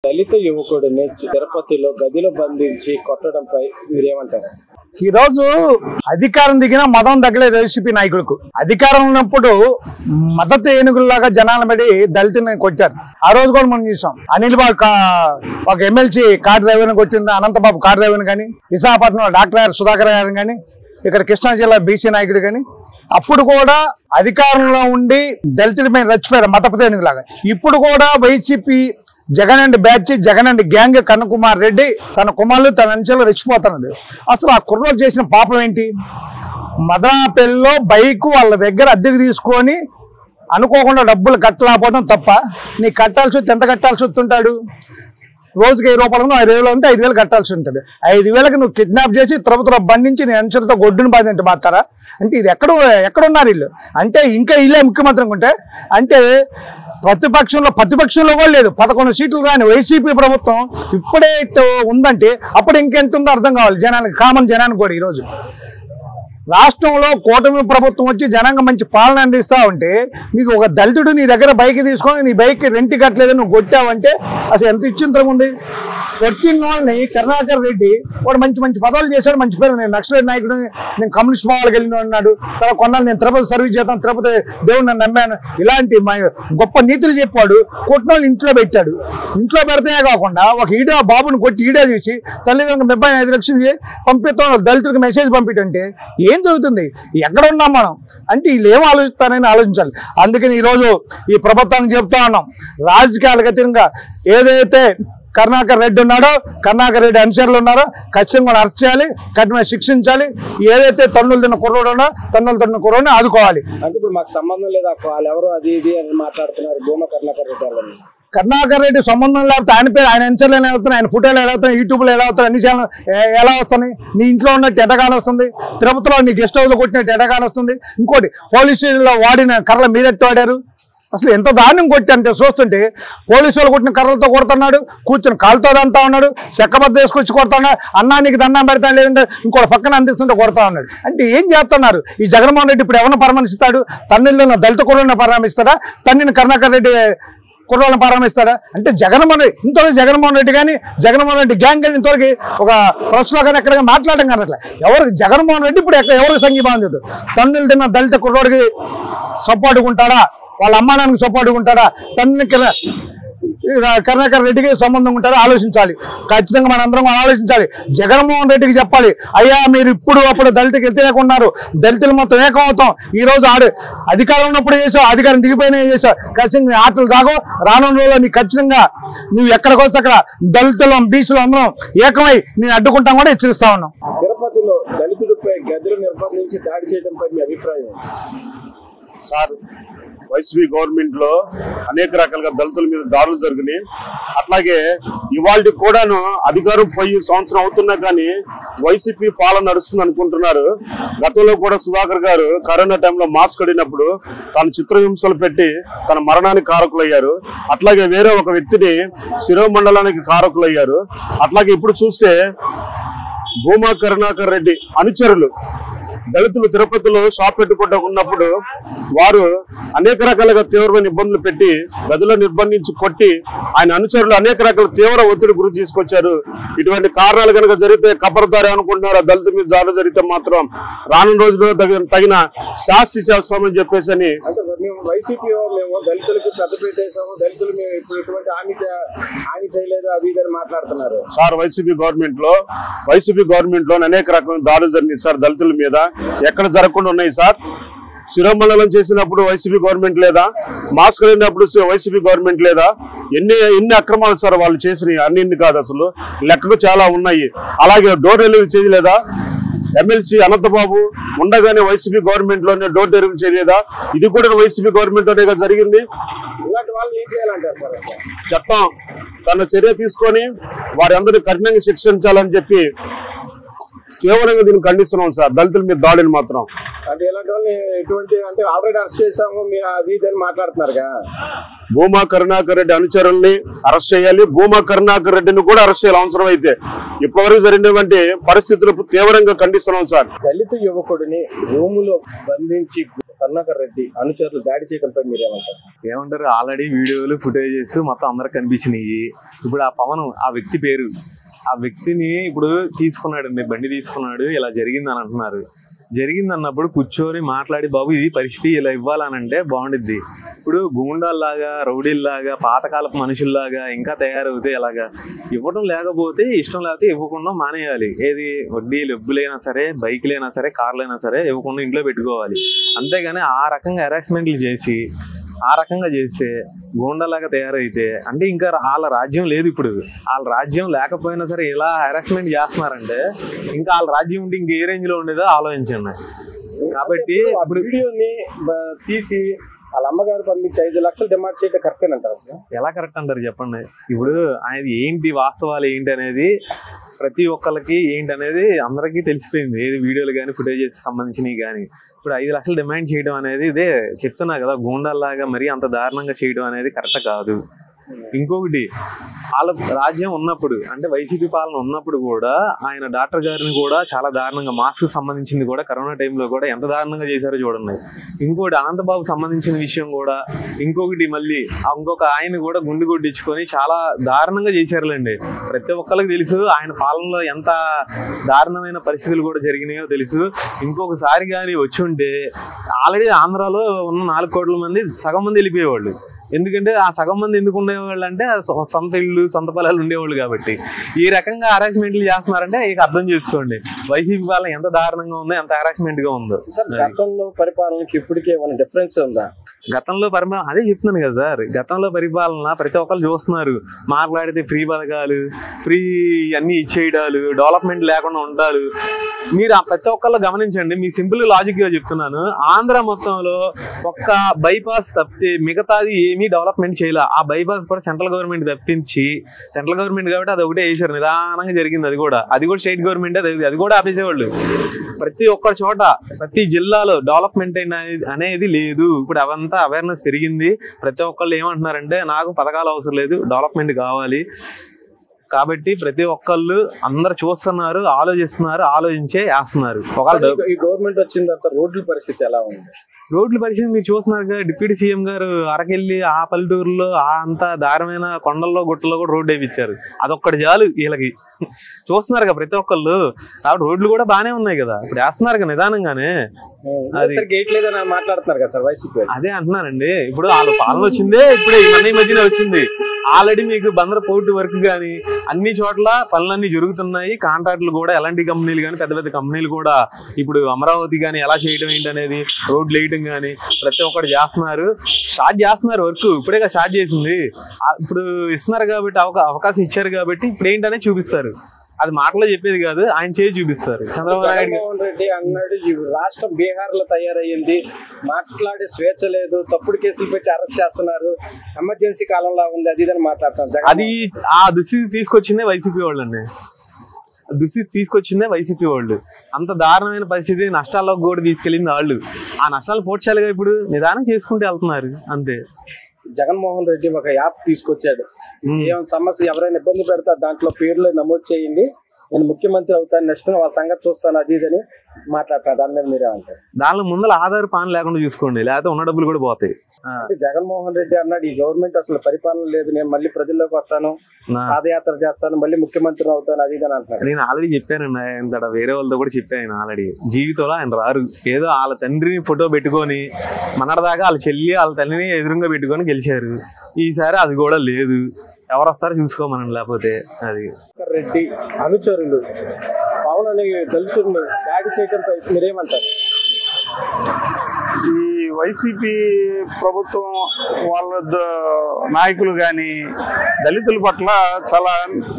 దళిత యువకుడిని తిరుపతిలో గదిలో బంధించి కొట్టడంపై మీరేమంటారు? ఈ రోజు అధికారం దిగిన మదం తగ్గలేదు వైసీపీ నాయకులకు. అధికారం ఉన్నప్పుడు మద్దతు ఏనుగుల్లాగా జనాల పడి దళితుని కొట్టారు. ఆ రోజు కూడా మనం చూసాం. అనిల్ బాబు ఒక ఎమ్మెల్సీ కార్ డ్రైవర్ని కొట్టింది, అనంతబాబు కార్ డ్రైవర్ని కానీ, విశాఖపట్నంలో డాక్టర్ సుధాకర్ గారిని కానీ, ఇక్కడ కృష్ణా జిల్లా బీసీ నాయకుడు కానీ, అప్పుడు కూడా అధికారంలో ఉండి దళితుల మీద రచ్చిపోయారు మతపతి ఏనుగులాగా. ఇప్పుడు కూడా YCP Jagan and batch, Jagan and gang Kannakumar Reddy తన కుమారులు తన అంచెలు రెచ్చిపోతున్నాడు. అసలు ఆ కుర్రోలు చేసిన పాపం ఏంటి? మదనాపల్లిలో బైక్ వాళ్ళ దగ్గర అద్దెకి తీసుకొని అనుకోకుండా డబ్బులు కట్టలేకపోవడం తప్ప, నీ కట్టాల్సి వస్తే ఎంత కట్టాల్సి వస్తుంటాడు? రోజుకి 1000 రూపాయలు 5,000 ఉంటే 5,000 కట్టాల్సి ఉంటుంది. 5,000కి నువ్వు కిడ్నాప్ చేసి తిరుపతిలో బంధించి నీ అంచెలతో గొడ్డును బాధించి బాతారా అంటే ఇది ఎక్కడున్నారు వీళ్ళు? అంటే ఇంకా వీళ్ళే ముఖ్యమంత్రి అనుకుంటే, అంటే ప్రతిపక్షంలో కూడా లేదు. 11 సీట్లు కానీ వైసీపీ ప్రభుత్వం ఇప్పుడే ఉందంటే అప్పుడు ఇంకెంత ఉందో అర్థం కావాలి జనానికి, కామన్ జనానికి కూడా. ఈరోజు రాష్ట్రంలో కూటమి ప్రభుత్వం వచ్చి జనాంగం మంచి పాలన అందిస్తూ ఉంటే, నీకు ఒక దళితుడు నీ దగ్గర బైక్ తీసుకొని నీ బైక్ రెంట్ కట్టలేదు నువ్వు కొట్టావంటే అసలు ఎంత ఇచ్చింతరం ఉంది? కొట్టిన వాళ్ళని కరుణాకర్ రెడ్డి వాడు మంచి పదవులు చేశాడు, మంచి పేరు. నేను నక్సలైట్ నాయకుడు, నేను కమ్యూనిస్ట్ భావాలకు వెళ్ళిన ఉన్నాడు, తర్వాత కొన్నాళ్ళు నేను తిరుపతి సర్వీస్ చేస్తాను, తిరుపతి దేవుడు నన్ను నమ్మాను, ఇలాంటి గొప్ప నీతులు చెప్పాడు. కొట్టిన వాళ్ళు ఇంట్లో పెట్టాడు. ఇంట్లో పెడితే కాకుండా ఒక ఈడో బాబుని కొట్టి ఈడో చూసి తల్లిదండ్రులు 5 లక్షలు పంపిస్తాం దళితులకు మెసేజ్ పంపిటంటే ఏం జరుగుతుంది? ఎక్కడ ఉన్నాం మనం అంటే వీళ్ళు ఏం ఆలోచిస్తారని ఆలోచించాలి. అందుకని ఈరోజు ఈ ప్రభుత్వానికి చెప్తా ఉన్నాం, రాజకీయాలకు అతీతంగా ఏదైతే కరుణాకర్ రెడ్డి ఉన్నాడో, కరుణాకర్ రెడ్డి అనుచరులు ఉన్నారో ఖచ్చితంగా అరెస్ట్ చేయాలి, కఠినంగా శిక్షించాలి. ఏదైతే తన్నులు తిన్న కుర్రోడు ఉన్నా తన్నులు తిన్న కుర్రోడిని ఆదుకోవాలి. అంటే ఇప్పుడు మాకు సంబంధం లేదా వాళ్ళు ఎవరు అది ఇది అని మాట్లాడుతున్నారు భూమా కరుణాకర్ రెడ్డి వాళ్ళని. కరుణాకర్ రెడ్డి సంబంధం లేకపోతే ఆయన పేరు, ఆయన అంచెలు ఎలా అవుతున్నాయి, ఆయన ఫోటోలు ఎలా అవుతున్నాయి, యూట్యూబ్లో ఎలా అవుతాయి, అన్ని ఛానల్ ఎలా వస్తున్నాయి? నీ ఇంట్లో ఉన్నట్టు ఎటగాని వస్తుంది, తిరుపతిలో నీ గెస్ట్ హౌస్లో కొట్టినట్టు ఎటగాని వస్తుంది. ఇంకోటి పోలీస్ స్టేషన్లో వాడిన కర్రలు మీరెట్టు వాడారు. అసలు ఎంత దారుణం కొట్టి అంటే చూస్తుంటే పోలీసు వాళ్ళు కొట్టిన కర్రలతో కొడుతున్నాడు, కూర్చొని కాలుతో దంతా ఉన్నాడు, చెక్కబద్ద వేసుకొచ్చి కొడుతున్నాడు, అన్నా నీకు దండం పెడతాను లేదంటే ఇంకోటి పక్కన అందిస్తుంటే కొడతా ఉన్నాడు. అంటే ఏం చేస్తున్నారు ఈ జగన్మోహన్ రెడ్డి? ఇప్పుడు ఎవరిని పరామర్శిస్తాడు? తన్నులను దళిత కుర్రలను పరామర్శిస్తాడా? తన్నిని కరుణాకర్ రెడ్డి కుర్రోళ్ళని పరామర్శిస్తాడా? అంటే జగన్మోహన్ రెడ్డి ఇంతవరకు జగన్మోహన్ రెడ్డి కానీ జగన్మోహన్ రెడ్డి గ్యాంగ్ కానీ ఇంతవరకు ఒక ప్రశ్నలో కానీ ఎక్కడ మాట్లాడడం కానీ అట్లా ఎవరికి జగన్మోహన్ రెడ్డి ఇప్పుడు ఎవరికి సంఘీభావం లేదు? తన్నులు తిన్న దళిత కుర్రోడికి సపోర్టుగా ఉంటాడా? వాళ్ళ అమ్మానానికి సపోర్టుగా ఉంటాడా? కరుణాకర్ రెడ్డికి సంబంధం ఉంటారో ఆలోచించాలి. ఖచ్చితంగా మనందరం ఆలోచించాలి. జగన్మోహన్ రెడ్డికి చెప్పాలి, అయ్యా మీరు ఇప్పుడు అప్పుడు దళితుకి వ్యతిరేకున్నారు, దళితులు మొత్తం ఏకమవుతాం. ఈ రోజు అధికారం ఉన్నప్పుడు చేసావు, అధికారం దిగిపోయినా చేసావు, ఖచ్చితంగా ఆటలు సాగో. రానున్న రోజుల్లో నీకు ఖచ్చితంగా నువ్వు ఎక్కడికి వస్తే అక్కడ దళితులు బీసీలు అందరం ఏకమై నేను అడ్డుకుంటాం కూడా హెచ్చరిస్తా ఉన్నాం. తిరుపతిలో దళితుడిపై గదులు నిర్బంధించి దాడి చేయడంపై మీ అభిప్రాయం? సార్, వైసీపీ గవర్నమెంట్ లో అనేక రకాలుగా దళితుల మీద దాడులు జరిగినాయి. అట్లాగే ఇవాళ కూడాను అధికారం పోయి సంవత్సరం అవుతున్నా కానీ వైసీపీ పాలన నడుస్తుంది అనుకుంటున్నారు. గతంలో కూడా సుధాకర్ గారు కరోనా టైంలో మాస్క్ అడిగినప్పుడు తన చిత్రహింసలు పెట్టి తన మరణానికి కారకులయ్యారు. అట్లాగే వేరే ఒక వ్యక్తిని శిరోమండలానికి కారకులయ్యారు. అట్లాగే ఇప్పుడు చూస్తే భూమా కరుణాకర్ రెడ్డి అనుచరులు దళితులు తిరుపతిలో షాప్ పెట్టుకుంటున్నప్పుడు వారు అనేక రకాలుగా తీవ్రమైన ఇబ్బందులు పెట్టి గదిలో నిర్బంధించి కొట్టి ఆయన అనుచరులు అనేక రకాల తీవ్ర ఒత్తిడి గురి తీసుకొచ్చారు. ఇటువంటి కారణాలు కనుక జరిగితే కబర్దారి అనుకుంటున్నారు. దళితుల మీద దాడి జరిగితే మాత్రం రానున్న రోజుల్లో తగిన శాస్తి చేస్తామని చెప్పేసి అని వైసీపీ మేము దళితులకు పెద్ద పెట్టేసాము, దళితులు మేము ఇప్పుడు ఎటువంటి హాని చేయలేదు అది ఇదని మాట్లాడుతున్నారు. సార్, వైసీపీ గవర్నమెంట్ లో అనేక రకమైన దాడులు జరిగినాయి సార్ దళితుల మీద. ఎక్కడ జరగకుండా ఉన్నాయి సార్? శిరోమండలం చేసినప్పుడు వైసీపీ గవర్నమెంట్ లేదా? మాస్క్ లేనప్పుడు వైసీపీ గవర్నమెంట్ లేదా? ఎన్ని అక్రమాలు సార్ వాళ్ళు చేసినాయి? అన్ని కాదు, అసలు లెక్కకు చాలా ఉన్నాయి. అలాగే డోర్ డెలివరీ చేయలేదా? ఎమ్మెల్సీ అనంతబాబు ఉండగానే వైసీపీ గవర్నమెంట్ లోనే డోర్ డెలివరీ చేయలేదా? ఇది కూడా వైసీపీ గవర్నమెంట్ లోనే జరిగింది. చట్టం తన చర్య తీసుకొని వారి అందరినీ కఠినంగా శిక్షించాలని చెప్పి కేవలంగా దీన్ని ఖండిస్తున్నాం సార్, దళితుల మీద దాడిని మాత్రం. అంటే ఇలాంటి వాళ్ళు ఎటువంటి అంటే ఆల్రెడీ అరెస్ట్ చేసాము మీరు అది ఇదని మాట్లాడుతున్నారు కదా. భూమా కరుణాకర్ రెడ్డి అనుచరుల్ని అరెస్ట్ చేయాలి, భూమా కరుణాకర్ రెడ్డిని కూడా అరెస్ట్ చేయాలి అవసరం అయితే. ఇప్పటివరకు జరిగినటువంటి పరిస్థితులు తీవ్రంగా ఖండిస్తున్నాం సార్. దళిత యువకుడిని రూములో బంధించి కరుణాకర్ రెడ్డి అనుచరులు దాడి చేయడంపై మీరేమంటారు? ఏమంటారు, ఆల్రెడీ వీడియోలు ఫుటేజెస్ మొత్తం అందరికి కనిపించినాయి. ఇప్పుడు ఆ పవన్, ఆ వ్యక్తి పేరు, ఆ వ్యక్తిని ఇప్పుడు తీసుకున్నాడు, బండి తీసుకున్నాడు, ఇలా జరిగిందని అంటున్నారు. జరిగింది అన్నప్పుడు కూర్చొని మాట్లాడి, బాబు ఇది పరిస్థితి ఇలా ఇవ్వాలనంటే బాగుండిద్ది. ఇప్పుడు గూండాల్లాగా, రౌడీల్లాగా, పాతకాలపు మనుషుల్లాగా ఇంకా తయారవుతే ఎలాగా? ఇవ్వడం లేకపోతే, ఇష్టం లేకపోతే ఇవ్వకుండా మానేయాలి. ఏది వడ్డీలు, ఎబ్బులైనా సరే, బైక్లైనా సరే, కార్లైనా సరే ఇవ్వకుండా ఇంట్లో పెట్టుకోవాలి. అంతేగాని ఆ రకంగా హెరాస్మెంట్లు చేసి, ఆ రకంగా చేస్తే, గూండాలాగా తయారైతే అంటే ఇంకా వాళ్ళ రాజ్యం లేదు. ఇప్పుడు వాళ్ళ రాజ్యం లేకపోయినా సరే ఇలా హెరాస్మెంట్ చేస్తున్నారంటే ఇంకా వాళ్ళ రాజ్యం ఉంటే ఇంక ఏ రేంజ్ లో ఉండేదో ఆలోచించండి. కాబట్టి ఇప్పుడు వీడియోని తీసి వాళ్ళ అమ్మగారు పంపించి 5 లక్షలు డిమాండ్ చేయడం కరెక్ట్ అంటారు. అసలు ఎలా కరెక్ట్ అంటారు చెప్పండి? ఇప్పుడు ఆయన ఏంటి, వాస్తవాలు ఏంటి అనేది ప్రతి ఒక్కరికి ఏంటి అనేది అందరికీ తెలిసిపోయింది. ఏది వీడియోలు కానీ, ఫుటేజెస్ సంబంధించినవి కానీ. ఇప్పుడు 5 లక్షలు డిమాండ్ చేయడం అనేది ఇదే చెప్తున్నా కదా, గూండాల్లాగా మరీ అంత దారుణంగా చేయడం అనేది కరెక్ట్ కాదు. ఇంకొకటి, వాళ్ళ రాజ్యం ఉన్నప్పుడు అంటే వైసీపీ పాలన ఉన్నప్పుడు కూడా ఆయన డాక్టర్ గారిని కూడా చాలా దారుణంగా, మాస్క్ సంబంధించింది కూడా కరోనా టైంలో కూడా ఎంత దారుణంగా చేశారో చూడండి. ఇంకోటి అనంతబాబు సంబంధించిన విషయం కూడా, ఇంకొకటి మళ్ళీ ఇంకొక ఆయన కూడా గుండు కొట్టించుకొని చాలా దారుణంగా చేశారులేండి. ప్రతి ఒక్కరికి తెలుసు ఆయన పాలనలో ఎంత దారుణమైన పరిస్థితులు కూడా జరిగినాయో తెలుసు. ఇంకొకసారి కానీ వచ్చి ఉంటే ఆల్రెడీ ఆంధ్రాలో ఉన్న 4 కోట్ల మంది సగం మంది వెళ్ళిపోయేవాళ్ళు. ఎందుకంటే ఆ సగం మంది ఎందుకు ఉండేవాళ్ళు అంటే సొంత ఇళ్ళు, సొంత పొలాలు ఉండేవాళ్ళు కాబట్టి. ఈ రకంగా హెరాస్మెంట్లు చేస్తున్నారంటే ఇక అర్థం చేసుకోండి వైసీపీ పాలన ఎంత దారుణంగా ఉందో, ఎంత హెరాస్మెంట్ గా ఉందో. గతంలో పరిపాలనకి ఇప్పటికే ఏమైనా డిఫరెన్స్ ఉందా? గతంలో పరిపాలన అదే చెప్తున్నాను కదా సార్, గతంలో పరిపాలన ప్రతి ఒక్కరు చూస్తున్నారు. మాట్లాడితే ఫ్రీ పథకాలు, ఫ్రీ అన్ని ఇచ్చేయడాలు, డెవలప్మెంట్ లేకుండా ఉండాలి. మీరు ఆ ప్రతి ఒక్కళ్ళు గమనించండి, మీకు సింపుల్ లాజిక్ గా చెప్తున్నాను. ఆంధ్ర మొత్తంలో ఒక్క బైపాస్ తప్పితే మిగతాది ఏమీ డెవలప్మెంట్ చేయాల. ఆ బైపాస్ కూడా సెంట్రల్ గవర్నమెంట్ తప్పించి, సెంట్రల్ గవర్నమెంట్ కాబట్టి అది ఒకటే వేసారు, నిదానంగా జరిగింది. అది కూడా స్టేట్ గవర్నమెంట్, అది కూడా ఆపేసేవాళ్ళు. ప్రతి ఒక్క చోట, ప్రతి జిల్లాలో డెవలప్మెంట్ అనేది లేదు. ఇప్పుడు అవంతా అవేర్నెస్ పెరిగింది. ప్రతి ఒక్కళ్ళు ఏమంటున్నారంటే నాకు పథకాలు అవసరం లేదు, డెవలప్మెంట్ కావాలి. కాబట్టి ప్రతి ఒక్కళ్ళు అందరు చూస్తున్నారు, ఆలోచిస్తున్నారు, ఆలోచించే వేస్తున్నారు. ఈ గవర్నమెంట్ వచ్చిన తర్వాత రోడ్ల పరిస్థితి ఎలా ఉంది? రోడ్ల పరిస్థితి మీరు చూస్తున్నారు కదా, డిప్యూటీ సీఎం గారు అరకెళ్ళి ఆ పల్లెటూరులో ఆ అంత దారుణమైన కొండల్లో, గుట్టల్లో కూడా రోడ్డు వేయించారు. అదొక్కటి చాలు వీళ్ళకి. చూస్తున్నారు కదా ప్రతి ఒక్కళ్ళు. కాబట్టి రోడ్లు కూడా బాగానే ఉన్నాయి కదా, ఇప్పుడు వేస్తున్నారు కదా నిదానంగానే. అది గేట్ లేదని మాట్లాడుతున్నారు కదా సార్ వైసీపీ. అదే అంటున్నానండి, ఇప్పుడు వాళ్ళ పాలన వచ్చిందే ఇప్పుడే, ఈ మధ్యనే వచ్చింది. ఆల్రెడీ మీకు బందర పోర్టు వర్క్ కానీ అన్ని చోట్ల పనులన్నీ జరుగుతున్నాయి. కాంట్రాక్టులు కూడా ఎలాంటి కంపెనీలు కానీ, పెద్ద పెద్ద కంపెనీలు కూడా ఇప్పుడు అమరావతి కానీ ఎలా చేయడం ఏంటనేది, రోడ్లు వేయడం కానీ ప్రతి ఒక్కటి చేస్తున్నారు. స్టార్ట్ చేస్తున్నారు వర్క్, ఇప్పుడే స్టార్ట్ చేసింది. ఇప్పుడు ఇస్తున్నారు కాబట్టి, అవకాశం ఇచ్చారు కాబట్టి ఇప్పుడు ఏంటనే చూపిస్తారు. అది మాటలో చెప్పేది కాదు, ఆయన చేసి చూపిస్తారు. చంద్రబాబు నాయుడు రెడ్డి అన్నాడు రాష్ట్రం బీహార్ లో తయారయ్యింది, మాట్లాడే స్వేచ్ఛ లేదు, తప్పుడు కేసులు పెట్టి అరెస్ట్ చేస్తున్నారు, ఎమర్జెన్సీ కాలంలో ఉంది, అది ఇదని మాట్లాడుతున్నారు. అది ఆ దుస్థితి తీసుకొచ్చిందే వైసీపీ వాళ్ళు అండి. దుస్థితి తీసుకొచ్చిందే వైసీపీ వాళ్ళు. అంత దారుణమైన పరిస్థితి, నష్టాల్లోకి కూడా తీసుకెళ్ళింది వాళ్ళు. ఆ నష్టాలు పోడ్చాలిగా, ఇప్పుడు నిదానం చేసుకుంటూ వెళ్తున్నారు అంతే. జగన్మోహన్ రెడ్డి ఒక యాప్ తీసుకొచ్చాడు, ఏమైనా సమస్య ఎవరైనా ఇబ్బంది పెడతారు దాంట్లో పేర్లు నమోదు చేయండి, నేను ముఖ్యమంత్రి అవుతాను, నెక్స్ట్ వాళ్ళ సంగతి చూస్తాను, అది ఇదని మాట్లాడతాను. దాని మీద మీరేమంటారు? దానిలో ముందర ఆధార్ పాన్ లేకుండా చూసుకోండి, లేకపోతే ఉన్న డబ్బులు కూడా పోతాయి. జగన్మోహన్ రెడ్డి అన్నాడు ఈ గవర్నమెంట్ అసలు పరిపాలన లేదు, నేను మళ్ళీ ప్రజల్లోకి వస్తాను, పాదయాత్ర చేస్తాను, మళ్ళీ ముఖ్యమంత్రి అవుతాను, అది ఇదని అంటున్నాడు. నేను ఆల్రెడీ చెప్పానండి, ఆయన వేరే వాళ్ళతో కూడా చెప్పాను ఆల్రెడీ. జీవితంలో ఆయన రారు. ఏదో వాళ్ళ తండ్రిని ఫోటో పెట్టుకొని మనదాకా వాళ్ళ చెల్లి, వాళ్ళ తల్లిని ఎదురుగా పెట్టుకొని గెలిచారు. ఈసారి అది కూడా లేదు. ఎవరు వస్తారో చూసుకోమనండి, లేకపోతే అది. రెడ్డి అనుచరులు పవన్ అనే దళితుడిని దాడి చేయడంపై మీరేమంటారు? ఈ వైసీపీ ప్రభుత్వం వాళ్ళ నాయకులు కానీ దళితుల పట్ల చాలా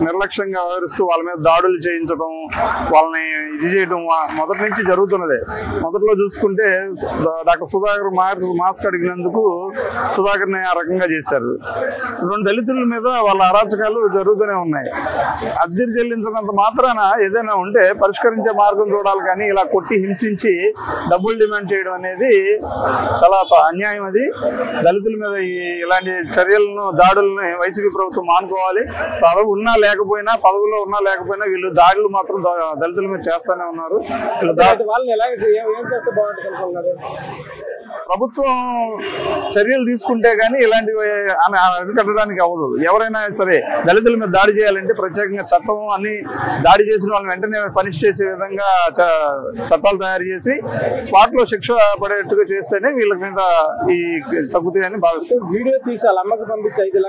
నిర్లక్ష్యంగా వ్యవహరిస్తూ వాళ్ళ మీద దాడులు చేయించడం, వాళ్ళని ఇది చేయడం మొదటి నుంచి జరుగుతున్నదే. మొదట్లో చూసుకుంటే డాక్టర్ సుధాకర్ మాస్క్ అడిగినందుకు సుధాకర్ని ఆ రకంగా చేశారు. 2 దళితుల మీద వాళ్ళ అరాచకాలు జరుగుతూనే ఉన్నాయి. అద్దె చెల్లించినంత మాత్రాన ఏదైనా ఉంటే పరిష్కరించే మార్గం చూడాలి, కానీ ఇలా కొట్టి హింసించి డబ్బులు డిమాండ్ చేయడం అనేది చాలా అన్యాయం. అది దళితుల మీద ఇలాంటి చర్యలను, దాడులను వైసీపీ ప్రభుత్వం మానుకోవాలి. పదవుల్లో ఉన్నా లేకపోయినా వీళ్ళు దాడులు మాత్రం దళితుల మీద చేస్తానే ఉన్నారు. వాళ్ళని ఎలా ఏం చేస్తే బాగుంటుంది అనుకుంటున్నారు? ప్రభుత్వం చర్యలు తీసుకుంటే గానీ ఇలాంటివి అరికట్టడానికి అవ్వదు. ఎవరైనా సరే దళితుల మీద దాడి చేయాలంటే ప్రత్యేకంగా చట్టం అన్ని దాడి చేసిన వాళ్ళని వెంటనే పనిష్ చేసే విధంగా చట్టాలు తయారు చేసి స్పాట్ లో శిక్ష పడేట్టుగా చేస్తేనే వీళ్ళ మీద ఈ తగ్గుతాయని భావిస్తారు. వీడియో తీసి వాళ్ళ అమ్మకి పంపించి 5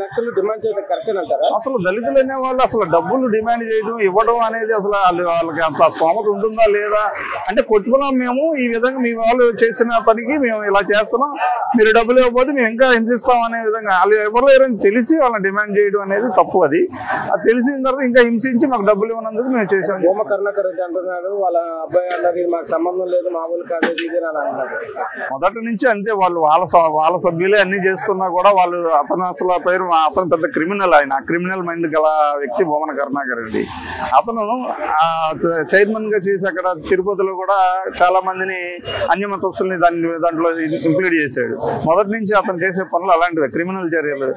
లక్షలు డిమాండ్ చేయడం కరెక్ట్ అంటారా? అసలు దళితులు అనే వాళ్ళు అసలు డబ్బులు డిమాండ్ చేయడం ఇవ్వడం అనేది అసలు వాళ్ళకి అంత స్తోమత ఉంటుందా లేదా అంటే కొట్టుకున్నాం మేము ఈ విధంగా మీ వాళ్ళు చేసిన పనికి మేము ఇలా చేస్తున్నాం, మీరు డబ్బులు ఇవ్వకపోతే మేము ఇంకా హింసిస్తాం అనే విధంగా వాళ్ళు ఎవరు లేరని తెలిసి వాళ్ళని డిమాండ్ చేయడం అనేది తప్పు. అది తెలిసిన తర్వాత ఇంకా హింసించి మాకు డబ్బులు ఇవ్వనందుకు మేము చేసాం. భూమ కరుణాకర్ రెడ్డి అంటున్నాడు వాళ్ళ అబ్బాయి అన్నది మాకు సంబంధం లేదు మామూలు కాదు ఇది అని అన్నారు. మొదటి నుంచి అంతే వాళ్ళు వాళ్ళ సభ్యులే అన్ని చేస్తున్నా కూడా వాళ్ళు అతను అసలు పేరు అతను పెద్ద క్రిమినల్, ఆయన క్రిమినల్ మైండ్ గల వ్యక్తి భూమన కరుణాకర్ రెడ్డి. అతను చైర్మన్ గా చేసి అక్కడ తిరుపతిలో కూడా చాలా మందిని అన్యమతస్తుల్ని దాంట్లో ఇంక్లూడ్ చేశాడు. మొదటి నుంచి అతను చేసే పనులు అలాంటివి క్రిమినల్ చర్యలు.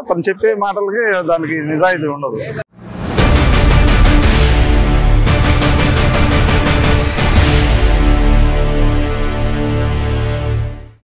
అతను చెప్పే మాటలకి దానికి నిజాయితీ ఉండదు.